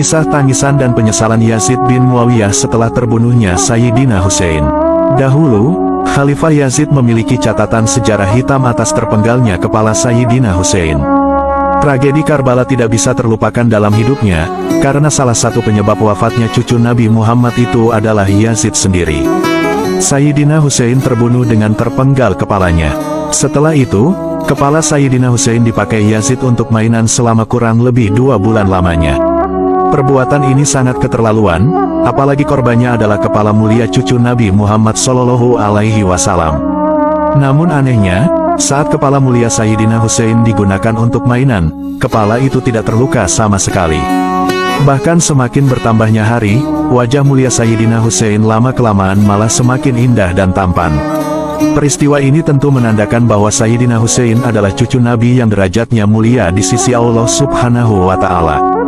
Kisah tangisan dan penyesalan Yazid bin Muawiyah setelah terbunuhnya Sayyidina Husain. Dahulu, Khalifah Yazid memiliki catatan sejarah hitam atas terpenggalnya kepala Sayyidina Husain. Tragedi Karbala tidak bisa terlupakan dalam hidupnya, karena salah satu penyebab wafatnya cucu Nabi Muhammad itu adalah Yazid sendiri. Sayyidina Husain terbunuh dengan terpenggal kepalanya. Setelah itu, kepala Sayyidina Husain dipakai Yazid untuk mainan selama kurang lebih 2 bulan lamanya. Perbuatan ini sangat keterlaluan, apalagi korbannya adalah kepala mulia cucu Nabi Muhammad SAW. Namun anehnya, saat kepala mulia Sayyidina Husain digunakan untuk mainan, kepala itu tidak terluka sama sekali. Bahkan semakin bertambahnya hari, wajah mulia Sayyidina Husain lama-kelamaan malah semakin indah dan tampan. Peristiwa ini tentu menandakan bahwa Sayyidina Husain adalah cucu Nabi yang derajatnya mulia di sisi Allah Subhanahu wa Ta'ala.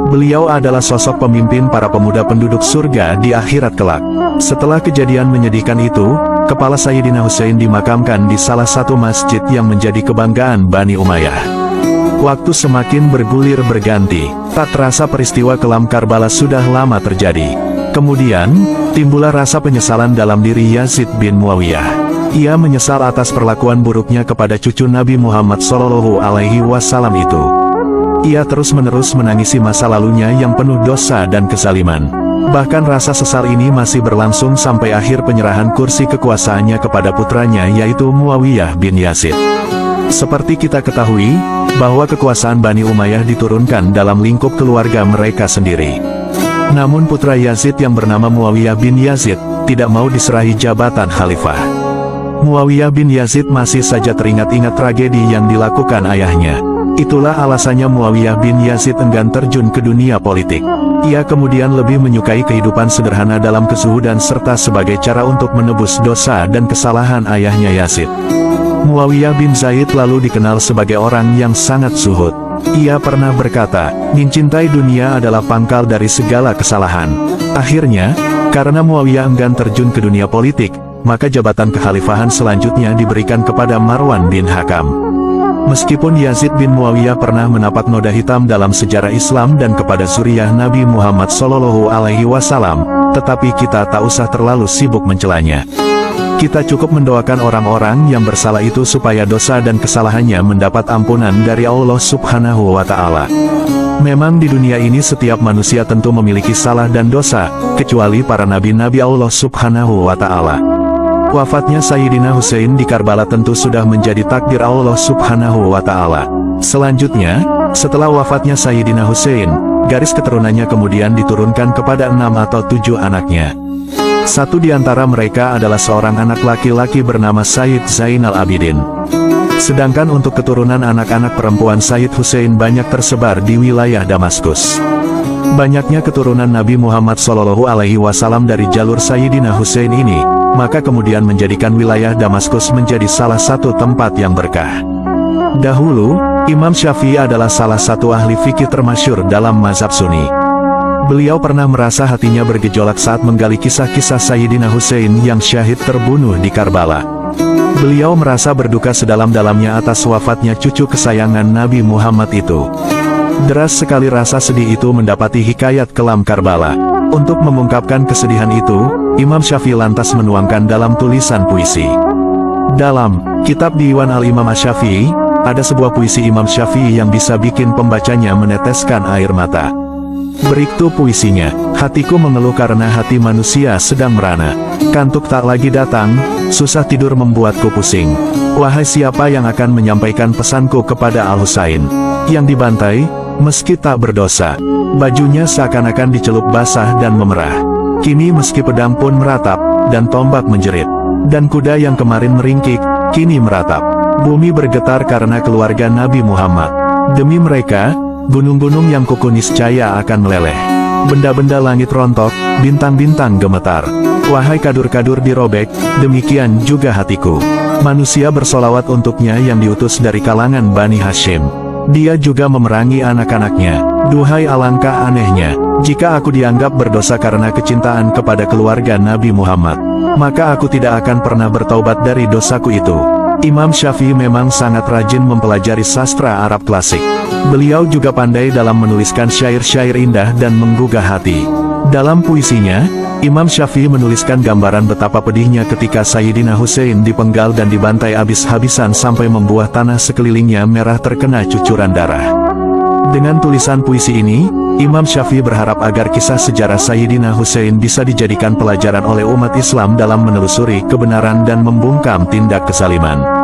Beliau adalah sosok pemimpin para pemuda penduduk surga di akhirat kelak. Setelah kejadian menyedihkan itu, kepala Sayyidina Husain dimakamkan di salah satu masjid yang menjadi kebanggaan Bani Umayyah. Waktu semakin bergulir berganti, tak terasa peristiwa kelam Karbala sudah lama terjadi. Kemudian, timbullah rasa penyesalan dalam diri Yazid bin Muawiyah. Ia menyesal atas perlakuan buruknya kepada cucu Nabi Muhammad SAW itu. Ia terus-menerus menangisi masa lalunya yang penuh dosa dan kezaliman. Bahkan rasa sesal ini masih berlangsung sampai akhir penyerahan kursi kekuasaannya kepada putranya yaitu Muawiyah bin Yazid. Seperti kita ketahui, bahwa kekuasaan Bani Umayyah diturunkan dalam lingkup keluarga mereka sendiri. Namun putra Yazid yang bernama Muawiyah bin Yazid, tidak mau diserahi jabatan khalifah. Muawiyah bin Yazid masih saja teringat-ingat tragedi yang dilakukan ayahnya. Itulah alasannya Muawiyah bin Yazid enggan terjun ke dunia politik. Ia kemudian lebih menyukai kehidupan sederhana dalam kezuhudan serta sebagai cara untuk menebus dosa dan kesalahan ayahnya Yazid. Muawiyah bin Zaid lalu dikenal sebagai orang yang sangat zuhud. Ia pernah berkata, mencintai dunia adalah pangkal dari segala kesalahan. Akhirnya, karena Muawiyah enggan terjun ke dunia politik, maka jabatan kekhalifahan selanjutnya diberikan kepada Marwan bin Hakam. Meskipun Yazid bin Muawiyah pernah menapak noda hitam dalam sejarah Islam dan kepada zuriyah Nabi Muhammad SAW, tetapi kita tak usah terlalu sibuk mencelanya. Kita cukup mendoakan orang-orang yang bersalah itu supaya dosa dan kesalahannya mendapat ampunan dari Allah Subhanahu wa Ta'ala. Memang di dunia ini setiap manusia tentu memiliki salah dan dosa, kecuali para nabi-nabi Allah Subhanahu wa Ta'ala. Wafatnya Sayyidina Husain di Karbala tentu sudah menjadi takdir Allah Subhanahu wa Ta'ala. Selanjutnya, setelah wafatnya Sayyidina Husain, garis keturunannya kemudian diturunkan kepada 6 atau 7 anaknya. Satu di antara mereka adalah seorang anak laki-laki bernama Sayyid Zainal Abidin. Sedangkan untuk keturunan anak-anak perempuan Sayyid Husain banyak tersebar di wilayah Damaskus. Banyaknya keturunan Nabi Muhammad SAW dari jalur Sayyidina Husain ini, maka kemudian menjadikan wilayah Damaskus menjadi salah satu tempat yang berkah. Dahulu, Imam Syafi'i adalah salah satu ahli fikih termasyhur dalam mazhab Sunni. Beliau pernah merasa hatinya bergejolak saat menggali kisah-kisah Sayyidina Husain yang syahid terbunuh di Karbala. Beliau merasa berduka sedalam-dalamnya atas wafatnya cucu kesayangan Nabi Muhammad itu. Deras sekali rasa sedih itu mendapati hikayat kelam Karbala. Untuk mengungkapkan kesedihan itu, Imam Syafi'i lantas menuangkan dalam tulisan puisi. Dalam kitab Diwan Al-Imam Asy-Syafi'i, ada sebuah puisi Imam Syafi'i yang bisa bikin pembacanya meneteskan air mata. Berikut puisinya, hatiku mengeluh karena hati manusia sedang merana. Kantuk tak lagi datang, susah tidur membuatku pusing. Wahai siapa yang akan menyampaikan pesanku kepada Al-Husain, yang dibantai, meski tak berdosa. Bajunya seakan-akan dicelup basah dan memerah. Kini meski pedang pun meratap, dan tombak menjerit. Dan kuda yang kemarin meringkik, kini meratap. Bumi bergetar karena keluarga Nabi Muhammad. Demi mereka, gunung-gunung yang kuku niscaya akan meleleh. Benda-benda langit rontok, bintang-bintang gemetar. Wahai kadur-kadur dirobek, demikian juga hatiku. Manusia bersolawat untuknya yang diutus dari kalangan Bani Hashim. Dia juga memerangi anak-anaknya. Duhai alangkah anehnya, jika aku dianggap berdosa karena kecintaan kepada keluarga Nabi Muhammad, maka aku tidak akan pernah bertaubat dari dosaku itu. Imam Syafi'i memang sangat rajin mempelajari sastra Arab klasik. Beliau juga pandai dalam menuliskan syair-syair indah dan menggugah hati. Dalam puisinya, Imam Syafi'i menuliskan gambaran betapa pedihnya ketika Sayyidina Hussein dipenggal dan dibantai habis-habisan sampai membuat tanah sekelilingnya merah terkena cucuran darah. Dengan tulisan puisi ini, Imam Syafi'i berharap agar kisah sejarah Sayyidina Hussein bisa dijadikan pelajaran oleh umat Islam dalam menelusuri kebenaran dan membungkam tindak kezaliman.